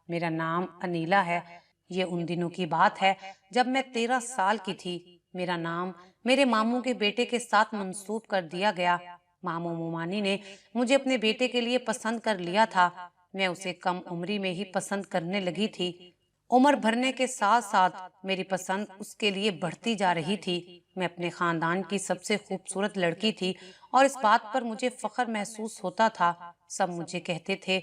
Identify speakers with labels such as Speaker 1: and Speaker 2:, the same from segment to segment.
Speaker 1: میرا نام انیلا ہے۔ یہ ان دنوں کی بات ہے جب میں 13 سال کی تھی۔ میرا نام میرے ماموں کے بیٹے کے ساتھ منسوب کر دیا گیا۔ ماموں مومانی نے مجھے اپنے بیٹے کے لیے پسند کر لیا تھا۔ میں اسے کم عمری میں ہی پسند کرنے لگی تھی۔ عمر بھرنے کے ساتھ ساتھ میری پسند اس کے لیے بڑھتی جا رہی تھی۔ میں اپنے خاندان کی سب سے خوبصورت لڑکی تھی اور اس بات پر مجھے فخر محسوس ہوتا تھا۔ سب مجھے کہتے تھے،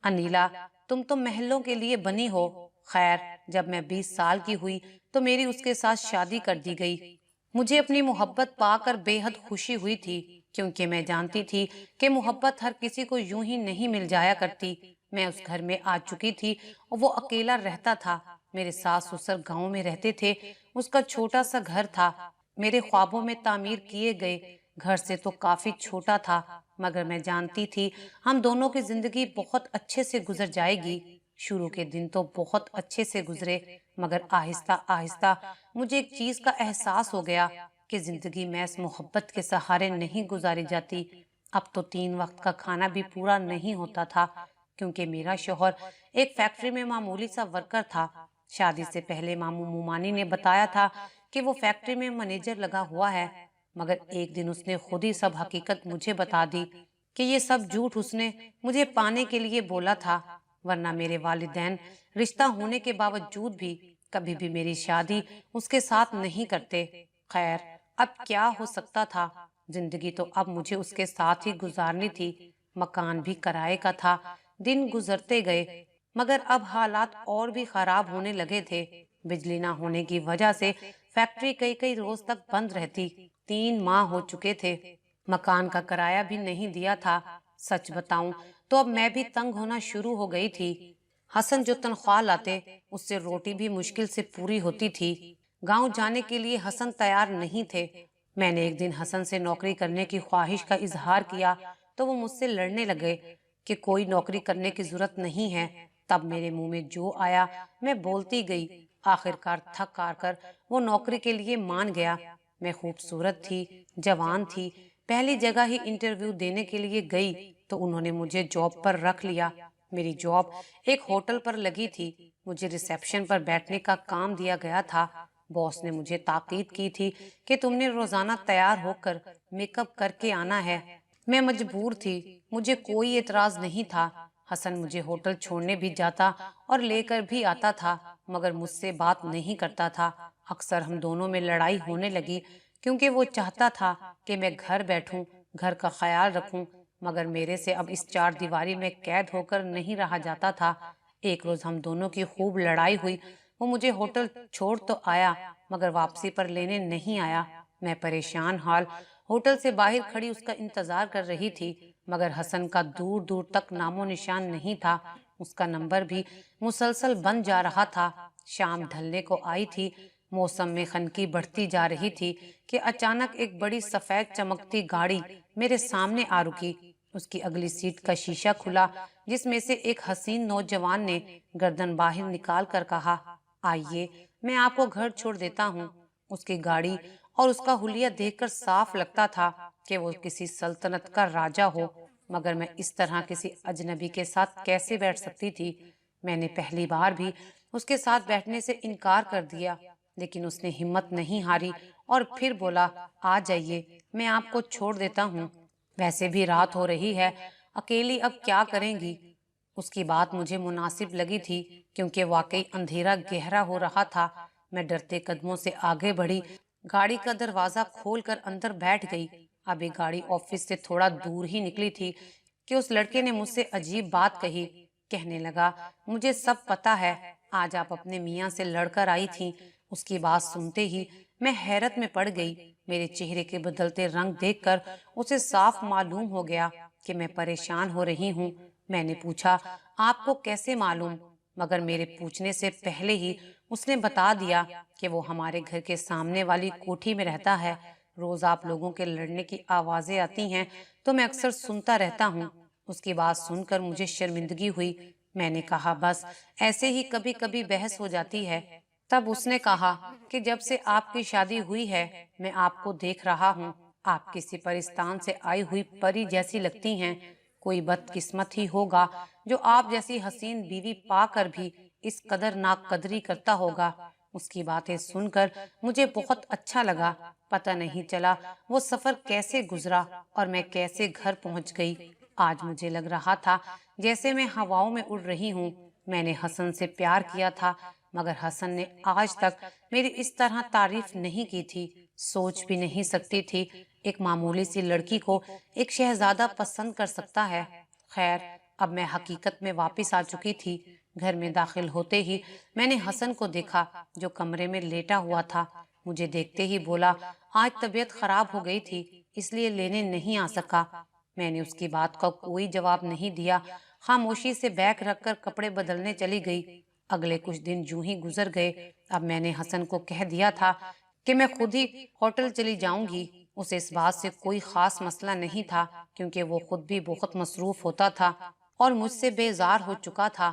Speaker 1: انیلا تم تو محلوں کے لیے بنی ہو۔ خیر، جب میں 20 سال کی ہوئی تو میری اس کے ساتھ شادی کر دی گئی۔ مجھے اپنی محبت پا کر بے حد خوشی ہوئی تھی، کیونکہ میں جانتی تھی کہ محبت ہر کسی کو یوں ہی نہیں مل جایا کرتی۔ میں اس گھر میں آ چکی تھی اور وہ اکیلا رہتا تھا۔ میرے ساس سسر گاؤں میں رہتے تھے۔ اس کا چھوٹا سا گھر تھا، میرے خوابوں میں تعمیر کیے گئے گھر سے تو کافی چھوٹا تھا، مگر میں جانتی تھی ہم دونوں کی زندگی بہت اچھے سے گزر جائے گی۔ شروع کے دن تو بہت اچھے سے گزرے، مگر آہستہ آہستہ مجھے ایک چیز کا احساس ہو گیا کہ زندگی محض محبت کے سہارے نہیں گزاری جاتی۔ اب تو 3 وقت کا کھانا بھی پورا نہیں ہوتا تھا، کیونکہ میرا شوہر ایک فیکٹری میں معمولی سا ورکر تھا۔ شادی سے پہلے ماموں مومانی نے بتایا تھا کہ وہ فیکٹری میں منیجر لگا ہوا ہے، مگر ایک دن اس نے خود ہی سب حقیقت مجھے بتا دی کہ یہ سب جھوٹ اس نے مجھے پانے کے لیے بولا تھا، ورنہ میرے والدین رشتہ ہونے کے باوجود بھی کبھی بھی میری شادی اس کے ساتھ نہیں کرتے۔ خیر، اب کیا ہو سکتا تھا، زندگی تو اب مجھے اس کے ساتھ ہی گزارنی تھی۔ مکان بھی کرائے کا تھا۔ دن گزرتے گئے، مگر اب حالات اور بھی خراب ہونے لگے تھے۔ بجلی نہ ہونے کی وجہ سے فیکٹری کئی روز تک بند رہتی۔ 3 ماہ ہو چکے تھے، مکان کا کرایہ بھی نہیں دیا تھا۔ سچ بتاؤں تو اب میں بھی تنگ ہونا شروع ہو گئی تھی۔ حسن جو تنخواہ لاتے اس سے روٹی بھی مشکل سے پوری ہوتی تھی۔ گاؤں جانے کے لیے حسن تیار نہیں تھے۔ میں نے ایک دن حسن سے نوکری کرنے کی خواہش کا اظہار کیا تو وہ مجھ سے لڑنے لگے کہ کوئی نوکری کرنے کی ضرورت نہیں ہے۔ تب میرے منہ میں جو آیا میں بولتی گئی۔ آخر کار تھک ہار کر وہ نوکری کے لیے مان گیا۔ میں خوبصورت تھی، جوان تھی۔ پہلی جگہ ہی انٹرویو دینے کے لیے گئی تو انہوں نے مجھے جاب پر رکھ لیا۔ میری جاب ایک ہوٹل پر لگی تھی۔ مجھے ریسیپشن پر بیٹھنے کا کام دیا گیا تھا۔ باس نے مجھے تاکید کی تھی کہ تم نے روزانہ تیار ہو کر میک اپ کر کے آنا ہے۔ میں مجبور تھی، مجھے کوئی اعتراض نہیں تھا۔ حسن مجھے ہوٹل چھوڑنے بھی جاتا اور لے کر بھی آتا تھا، مگر مجھ سے بات نہیں کرتا تھا۔ اکثر ہم دونوں میں لڑائی ہونے لگی، کیونکہ وہ چاہتا تھا کہ میں گھر بیٹھوں، گھر کا خیال رکھوں، مگر میرے سے اب اس 4 دیواری میں قید ہو کر نہیں رہا جاتا تھا۔ ایک روز ہم دونوں کی خوب لڑائی ہوئی۔ وہ مجھے ہوٹل چھوڑ تو آیا، مگر واپسی پر لینے نہیں آیا۔ میں پریشان حال ہوٹل سے باہر کھڑی اس کا انتظار کر رہی تھی، مگر حسن کا دور دور تک نام و نشان نہیں تھا۔ اس کا نمبر بھی مسلسل بند جا رہا تھا۔ شام ڈھلنے کو آئی تھی، موسم میں خنکی بڑھتی جا رہی تھی کہ اچانک ایک بڑی سفید چمکتی گاڑی میرے سامنے آ رکی۔ اس کی اگلی سیٹ کا شیشہ کھلا، جس میں سے ایک حسین نوجوان نے گردن باہر نکال کر کہا، آئیے میں آپ کو گھر چھوڑ دیتا ہوں۔ اس کی گاڑی اور اس کا حلیہ دیکھ کر صاف لگتا تھا کہ وہ کسی سلطنت کا راجا ہو، مگر میں اس طرح کسی اجنبی کے ساتھ کیسے بیٹھ سکتی تھی؟ میں نے پہلی بار بھی اس کے ساتھ بیٹھنے سے انکار کر دیا، لیکن اس نے ہمت نہیں ہاری اور پھر بولا، آ جائیے میں آپ کو چھوڑ دیتا ہوں، ویسے بھی رات ہو رہی ہے، اکیلی اب کیا کریں گی؟ اس کی بات مجھے مناسب لگی تھی، کیونکہ واقعی اندھیرا گہرا ہو رہا تھا۔ میں ڈرتے قدموں سے آگے بڑھی، گاڑی کا دروازہ کھول کر اندر بیٹھ گئی۔ ابھی گاڑی آفس سے تھوڑا دور ہی نکلی تھی کہ اس لڑکے نے مجھ سے عجیب بات کہی۔ کہنے لگا، مجھے سب پتا ہے، آج آپ اپنے میاں سے لڑ کر آئی تھیں۔ اس کی بات سنتے ہی میں حیرت میں پڑ گئی۔ میرے چہرے کے بدلتے رنگ دیکھ کر اسے صاف معلوم ہو گیا کہ میں پریشان ہو رہی ہوں۔ میں نے پوچھا، آپ کو کیسے معلوم؟ مگر میرے پوچھنے سے پہلے ہی اس نے بتا دیا کہ وہ ہمارے گھر کے سامنے والی کوٹھی میں رہتا ہے۔ روز آپ لوگوں کے لڑنے کی آوازیں آتی ہیں تو میں اکثر سنتا رہتا ہوں۔ اس کی بات سن کر مجھے شرمندگی ہوئی۔ میں نے کہا، بس ایسے ہی کبھی کبھی بحث ہو جاتی ہے۔ تب اس نے کہا کہ جب سے آپ کی شادی ہوئی ہے میں آپ کو دیکھ رہا ہوں، آپ کسی پرستان سے آئی ہوئی پری جیسی لگتی ہیں۔ کوئی بدقسمت ہی ہوگا جو آپ جیسی حسین بیوی پا کر بھی اس قدر ناقدری کرتا ہوگا۔ اس کی باتیں سن کر مجھے بہت اچھا لگا۔ پتہ نہیں چلا وہ سفر کیسے گزرا اور میں کیسے گھر پہنچ گئی۔ آج مجھے لگ رہا تھا جیسے میں ہواؤں میں اڑ رہی ہوں۔ میں نے حسن سے پیار کیا تھا، مگر حسن نے آج تک میری اس طرح تعریف نہیں کی تھی۔ سوچ بھی نہیں سکتی تھی ایک معمولی سی لڑکی کو ایک شہزادہ پسند کر سکتا ہے۔ خیر، اب میں حقیقت میں واپس آ چکی تھی۔ گھر میں داخل ہوتے ہی میں نے حسن کو دیکھا جو کمرے میں لیٹا ہوا تھا۔ مجھے دیکھتے ہی بولا، آج طبیعت خراب ہو گئی تھی اس لیے لینے نہیں آ سکا۔ میں نے اس کی بات کا کوئی جواب نہیں دیا، خاموشی سے بیگ رکھ کر کپڑے بدلنے چلی گئی۔ اگلے کچھ دن یوں ہی گزر گئے۔ اب میں نے حسن کو کہہ دیا تھا کہ میں خود ہی ہوٹل چلی جاؤں گی۔ اسے اس بات سے کوئی خاص مسئلہ نہیں تھا کیونکہ وہ خود بھی بہت مصروف ہوتا تھا اور مجھ سے بیزار ہو چکا تھا،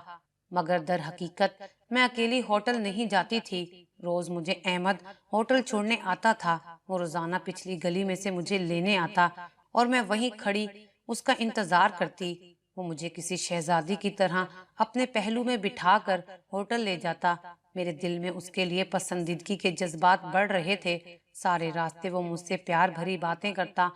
Speaker 1: مگر در حقیقت میں اکیلی ہوٹل نہیں جاتی تھی۔ روز مجھے احمد ہوٹل چھوڑنے آتا تھا۔ وہ روزانہ پچھلی گلی میں سے مجھے لینے آتا اور میں وہیں کھڑی اس کا انتظار کرتی۔ وہ مجھے کسی شہزادی کی طرح اپنے پہلو میں بٹھا کر ہوٹل لے جاتا۔ میرے دل میں اس کے لیے پسندیدگی کے جذبات بڑھ رہے تھے۔ سارے راستے وہ مجھ سے پیار بھری باتیں کرتا،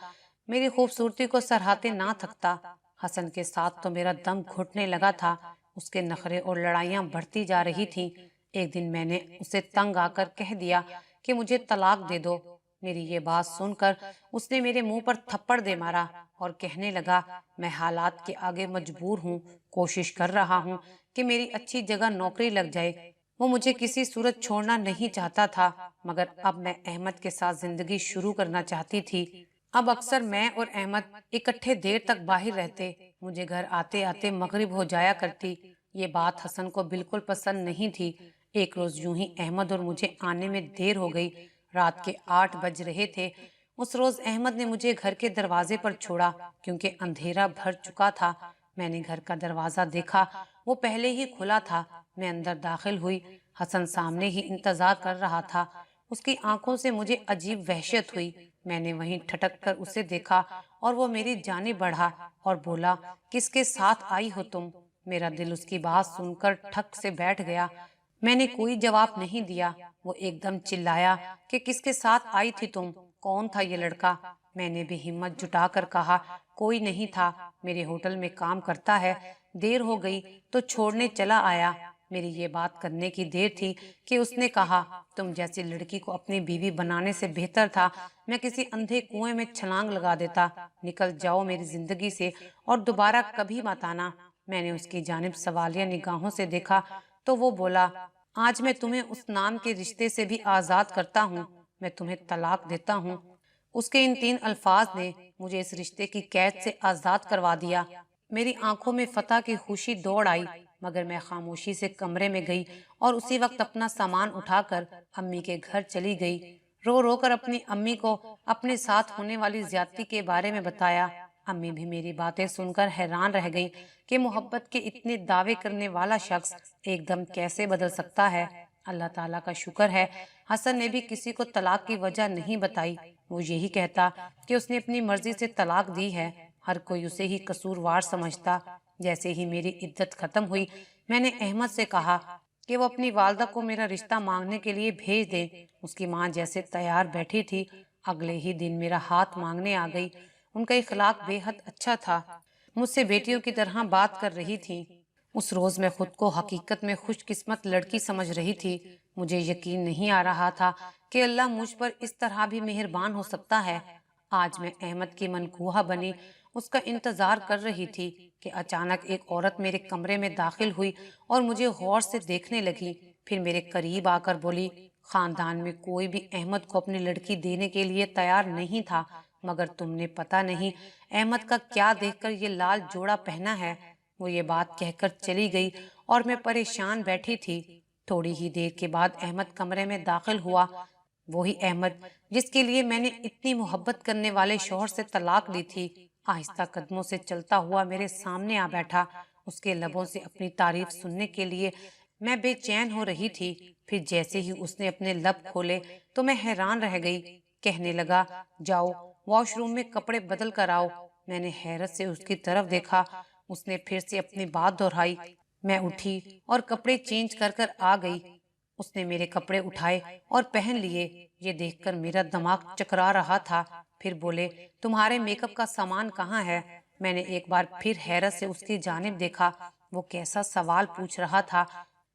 Speaker 1: میری خوبصورتی کو سراہتے نہ تھکتا۔ حسن کے ساتھ تو میرا دم گھٹنے لگا تھا۔ اس کے نخرے اور لڑائیاں بڑھتی جا رہی تھیں۔ ایک دن میں نے اسے تنگ آ کر کہہ دیا کہ مجھے طلاق دے دو۔ میری یہ بات سن کر اس نے میرے منہ پر تھپڑ دے مارا اور کہنے لگا، میں حالات کے آگے مجبور ہوں، کوشش کر رہا ہوں کہ میری اچھی جگہ نوکری لگ جائے۔ وہ مجھے کسی صورت چھوڑنا نہیں چاہتا تھا، مگر اب میں احمد کے ساتھ زندگی شروع کرنا چاہتی تھی۔ اب اکثر میں اور احمد اکٹھے دیر تک باہر رہتے۔ مجھے گھر آتے آتے مغرب ہو جایا کرتی۔ یہ بات حسن کو بالکل پسند نہیں تھی۔ ایک روز یوں ہی احمد اور مجھے آنے میں دیر ہو گئی۔ رات کے 8 بج رہے تھے۔ اس روز احمد نے مجھے گھر کے دروازے پر چھوڑا کیونکہ اندھیرا بھر چکا تھا۔ میں نے گھر کا دروازہ دیکھا، وہ پہلے ہی کھلا تھا۔ میں اندر داخل ہوئی۔ حسن سامنے ہی انتظار کر رہا تھا۔ اس کی آنکھوں سے مجھے عجیب وحشت ہوئی۔ میں نے وہیں ٹھٹک کر اسے دیکھا اور وہ میری جانب بڑھا اور بولا، کس کے ساتھ آئی ہو تم؟ میرا دل اس کی بات سن کر ٹھک سے بیٹھ گیا۔ میں نے کوئی جواب نہیں دیا۔ وہ ایک دم چلایا کہ کس کے ساتھ آئی تھی تم؟ کون تھا یہ لڑکا؟ میں نے بھی ہمت جٹا کر کہا، کوئی نہیں تھا، میرے ہوٹل میں کام کرتا ہے، دیر ہو گئی تو چھوڑنے چلا آیا۔ میری یہ بات کرنے کی دیر تھی کہ اس نے کہا، تم جیسی لڑکی کو اپنی بیوی بنانے سے بہتر تھا میں کسی اندھے کنویں میں چھلانگ لگا دیتا۔ نکل جاؤ میری زندگی سے اور دوبارہ کبھی مت آنا۔ میں نے اس کی جانب سوالیہ نگاہوں سے دیکھا تو وہ بولا، آج میں تمہیں اس نام کے رشتے سے بھی آزاد کرتا ہوں، میں تمہیں طلاق دیتا ہوں۔ اس کے ان 3 الفاظ نے مجھے اس رشتے کی قید سے آزاد کروا دیا۔ میری آنکھوں میں فتح کی خوشی دوڑ آئی، مگر میں خاموشی سے کمرے میں گئی اور اسی وقت اپنا سامان اٹھا کر امی کے گھر چلی گئی۔ رو رو کر اپنی امی کو اپنے ساتھ ہونے والی زیادتی کے بارے میں بتایا۔ امی بھی میری باتیں سن کر حیران رہ گئی کہ محبت کے اتنے دعوے کرنے والا شخص ایک دم کیسے بدل سکتا ہے۔ اللہ تعالیٰ کا شکر ہے حسن نے بھی کسی کو طلاق کی وجہ نہیں بتائی۔ وہ یہی کہتا کہ اس نے اپنی مرضی سے طلاق دی ہے، ہر کوئی اسے ہی قصوروار سمجھتا۔ جیسے ہی میری عدت ختم ہوئی میں نے احمد سے کہا کہ وہ اپنی والدہ کو میرا رشتہ مانگنے کے لیے بھیج دے۔ اس کی ماں جیسے تیار بیٹھی تھی، اگلے ہی دن میرا ہاتھ مانگنے آ گئی۔ ان کا اخلاق بے حد اچھا تھا، مجھ سے بیٹیوں کی طرح بات کر رہی تھی۔ اس روز میں خود کو حقیقت میں خوش قسمت لڑکی سمجھ رہی تھی۔ مجھے یقین نہیں آ رہا تھا کہ اللہ مجھ پر اس طرح بھی مہربان ہو سکتا ہے۔ آج میں احمد کی منکوہہ بنی اس کا انتظار کر رہی تھی کہ اچانک ایک عورت میرے کمرے میں داخل ہوئی اور مجھے غور سے دیکھنے لگی، پھر میرے قریب آ کر بولی، خاندان میں کوئی بھی احمد کو اپنی لڑکی دینے کے لیے تیار نہیں تھا، مگر تم نے پتہ نہیں احمد کا کیا دیکھ کر یہ لال جوڑا پہنا ہے۔ وہ یہ بات کہہ کر چلی گئی اور میں پریشان بیٹھی تھی۔ تھوڑی ہی دیر کے بعد احمد کمرے میں داخل ہوا، وہی احمد جس کے لیے میں نے اتنی محبت کرنے والے شوہر سے طلاق لی تھی۔ آہستہ قدموں سے چلتا ہوا میرے سامنے آ بیٹھا۔ اس کے لبوں سے اپنی تعریف سننے کے لیے میں بے چین ہو رہی تھی۔ پھر جیسے ہی اس نے اپنے لب کھولے تو میں حیران رہ گئی۔ کہنے لگا، جاؤ واش روم میں کپڑے بدل کر آؤ۔ میں نے حیرت سے اس کی طرف دیکھا۔ اس نے پھر سے اپنی بات دہرائی۔ میں اٹھی اور کپڑے چینج کر کر آ گئی۔ اس نے میرے کپڑے اٹھائے اور پہن لیے۔ یہ دیکھ کر میرا دماغ چکرا رہا تھا۔ پھر بولے، تمہارے میک اپ کا سامان کہاں ہے؟ میں نے ایک بار پھر حیرت سے اس کی جانب دیکھا۔ وہ کیسا سوال پوچھ رہا تھا؟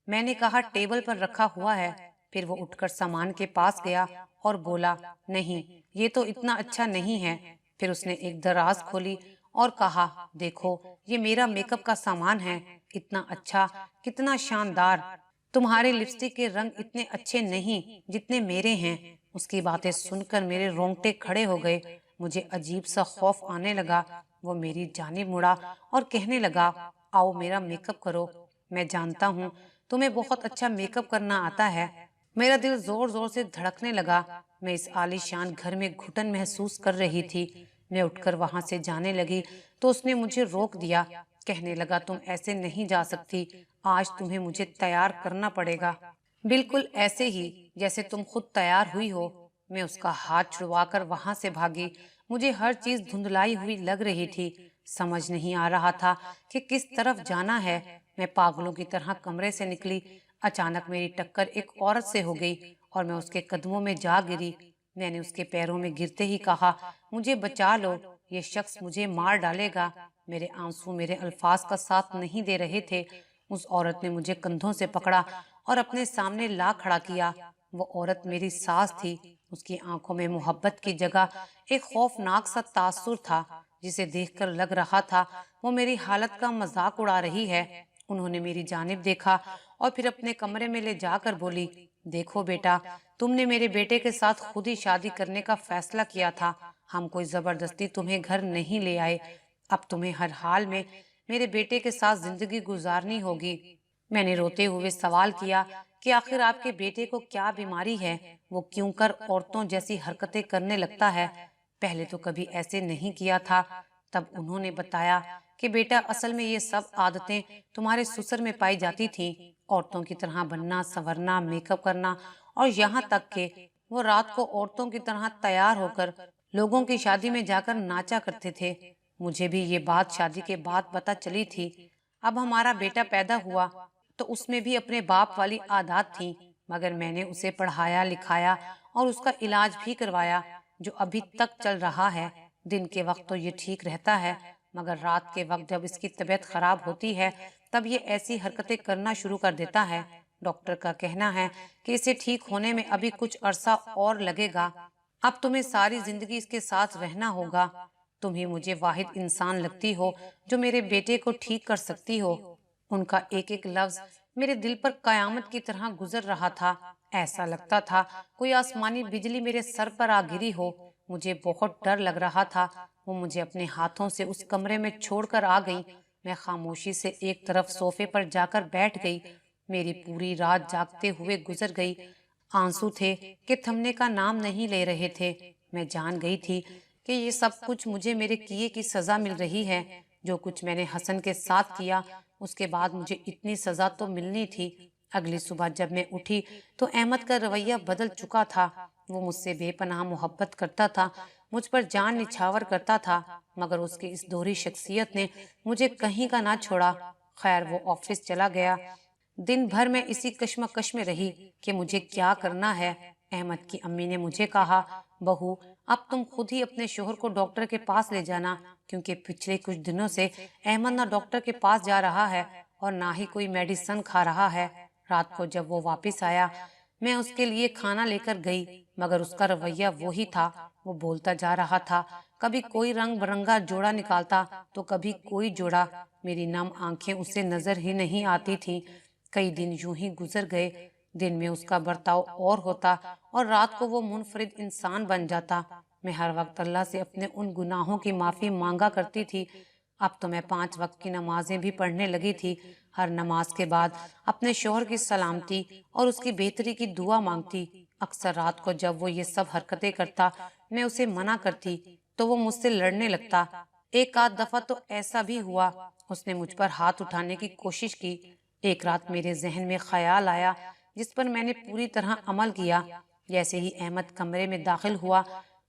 Speaker 1: میں نے کہا ٹیبل پر رکھا ہوا ہے۔ پھر وہ اٹھ کر سامان کے پاس گیا اور بولا، نہیں یہ تو اتنا اچھا نہیں ہے۔ پھر اس نے ایک دراز کھولی اور کہا، دیکھو یہ میرا میک اپ کا سامان ہے، اتنا اچھا، کتنا شاندار۔ تمہارے لپسٹک کے رنگ اتنے اچھے نہیں جتنے میرے ہیں۔ اس کی باتیں سن کر میرے رونگٹے کھڑے ہو گئے۔ مجھے عجیب سا خوف آنے لگا۔ وہ میری جانب مڑا اور کہنے لگا، آؤ میرا میک اپ کرو، میں جانتا ہوں تمہیں بہت اچھا میک اپ کرنا آتا ہے۔ میرا دل زور زور سے دھڑکنے لگا۔ میں اس عالی شان گھر میں گھٹن محسوس کر رہی تھی۔ میں اٹھ کر وہاں سے جانے لگی تو اس نے مجھے روک دیا۔ کہنے لگا، تم ایسے نہیں جا سکتی، آج تمہیں مجھے تیار کرنا پڑے گا، بالکل ایسے ہی جیسے تم خود تیار ہوئی ہو۔ میں اس کا ہاتھ چھڑوا کر وہاں سے بھاگی۔ مجھے ہر چیز دھندلائی ہوئی لگ رہی تھی۔ سمجھ نہیں آ رہا تھا کہ کس طرف جانا ہے۔ میں پاگلوں کی طرح کمرے سے نکلی۔ اچانک میری ٹکر ایک عورت سے ہو گئی اور میں اس کے قدموں میں جا گری۔ میں نے اس کے پیروں میں گرتے ہی کہا، مجھے بچا لو، یہ شخص مجھے مار ڈالے گا۔ میرے آنسو میرے الفاظ کا ساتھ نہیں دے رہے تھے۔ اس عورت نے مجھے کندھوں سے پکڑا اور اپنے سامنے لا کھڑا کیا۔ وہ عورت میری ساس تھی۔ اس کی آنکھوں میں محبت کی جگہ ایک خوفناک سا تاثر تھا، جسے دیکھ کر لگ رہا تھا وہ میری حالت کا مذاق اڑا رہی ہے۔ انہوں نے میری جانب دیکھا اور پھر اپنے کمرے میں لے جا کر بولی، دیکھو بیٹا، تم نے میرے بیٹے کے ساتھ خود ہی شادی کرنے کا فیصلہ کیا تھا، ہم کوئی زبردستی تمہیں گھر نہیں لے آئے، اب تمہیں ہر حال میں میرے بیٹے کے ساتھ زندگی گزارنی ہوگی۔ میں نے روتے ہوئے سوال کیا کہ آخر آپ کے بیٹے کو کیا بیماری ہے، وہ کیوں کر عورتوں جیسی حرکتیں کرنے لگتا ہے؟ پہلے تو کبھی ایسے نہیں کیا تھا۔ تب انہوں نے بتایا کہ بیٹا، اصل میں یہ سب عادتیں تمہارے سسر میں پائی جاتی تھیں، عورتوں کی طرح بننا، سنورنا، میک اپ کرنا، اور یہاں تک کہ وہ رات کو عورتوں کی طرح تیار ہو کر لوگوں کی شادی میں جا کر ناچا کرتے تھے۔ مجھے بھی یہ بات شادی کے بعد پتہ چلی تھی۔ اب ہمارا بیٹا پیدا ہوا تو اس میں بھی اپنے باپ والی عادات تھیں، مگر میں نے اسے پڑھایا لکھایا اور اس کا علاج بھی کروایا، جو ابھی تک چل رہا ہے۔ دن کے وقت تو یہ ٹھیک رہتا ہے، مگر رات کے وقت جب اس کی طبیعت خراب ہوتی ہے تب یہ ایسی حرکتیں کرنا شروع کر دیتا ہے۔ ڈاکٹر کا کہنا ہے کہ اسے ٹھیک ہونے میں ابھی کچھ عرصہ اور لگے گا۔ اب تمہیں ساری زندگی اس کے ساتھ رہنا ہوگا۔ تم ہی مجھے واحد انسان لگتی ہو جو میرے بیٹے کو ٹھیک کر سکتی ہو۔ ان کا ایک ایک لفظ میرے دل پر قیامت کی طرح گزر رہا تھا۔ ایسا لگتا تھا کوئی آسمانی بجلی میرے سر پر آ گری ہو۔ مجھے بہت ڈر لگ رہا تھا۔ وہ مجھے اپنے ہاتھوں سے اس کمرے میں چھوڑ کر آ گئی۔ میں خاموشی سے ایک طرف صوفے پر جا کر بیٹھ گئی۔ میری پوری رات جاگتے ہوئے گزر گئی۔ آنسو تھے کہ تھمنے کا نام نہیں لے رہے تھے۔ میں جان گئی تھی کہ یہ سب کچھ مجھے میرے کیے کی سزا مل رہی ہے۔ جو کچھ میں نے حسن کے ساتھ کیا، اس کے بعد مجھے اتنی سزا تو ملنی تھی۔ اگلی صبح جب میں اٹھی تو احمد کا رویہ بدل چکا تھا۔ وہ مجھ سے بے پناہ محبت کرتا تھا، مجھ پر جان نچھاور کرتا تھا، مگر اس کی اس دوہری شخصیت نے مجھے کہیں کا نہ چھوڑا۔ خیر، وہ آفس چلا گیا۔ دن بھر میں اسی کشمکش میں رہی کہ مجھے کیا کرنا ہے۔ احمد کی امی نے مجھے کہا، بہو اب تم خود ہی اپنے شوہر کو ڈاکٹر کے پاس لے جانا، کیونکہ پچھلے کچھ دنوں سے احمد نہ ڈاکٹر کے پاس جا رہا ہے اور نہ ہی کوئی میڈیسن کھا رہا ہے۔ رات کو جب وہ واپس آیا، میں اس کے لیے کھانا لے کر گئی، مگر اس کا رویہ وہی تھا۔ وہ بولتا جا رہا تھا، کبھی کوئی رنگ برنگا جوڑا نکالتا تو کبھی کوئی جوڑا۔ میری نم آنکھیں اسے نظر ہی نہیں آتی تھیں۔ کئی دن یوں ہی گزر گئے۔ دن میں اس کا برتاؤ اور ہوتا اور رات کو وہ منفرد انسان بن جاتا۔ میں ہر وقت اللہ سے اپنے ان گناہوں کی معافی مانگا کرتی تھی۔ اب تو میں 5 وقت کی نمازیں بھی پڑھنے لگی تھی۔ ہر نماز کے بعد اپنے شوہر کی سلامتی اور اس کی بہتری کی دعا مانگتی۔ اکثر رات کو جب وہ یہ سب حرکتیں کرتا، میں اسے منع کرتی تو وہ مجھ سے لڑنے لگتا۔ ایک آدھ دفعہ تو ایسا بھی ہوا اس نے مجھ پر ہاتھ اٹھانے کی کوشش کی۔ ایک رات میرے ذہن میں خیال آیا جس پر میں نے پوری طرح عمل کیا۔ جیسے ہی احمد کمرے میں داخل ہوا،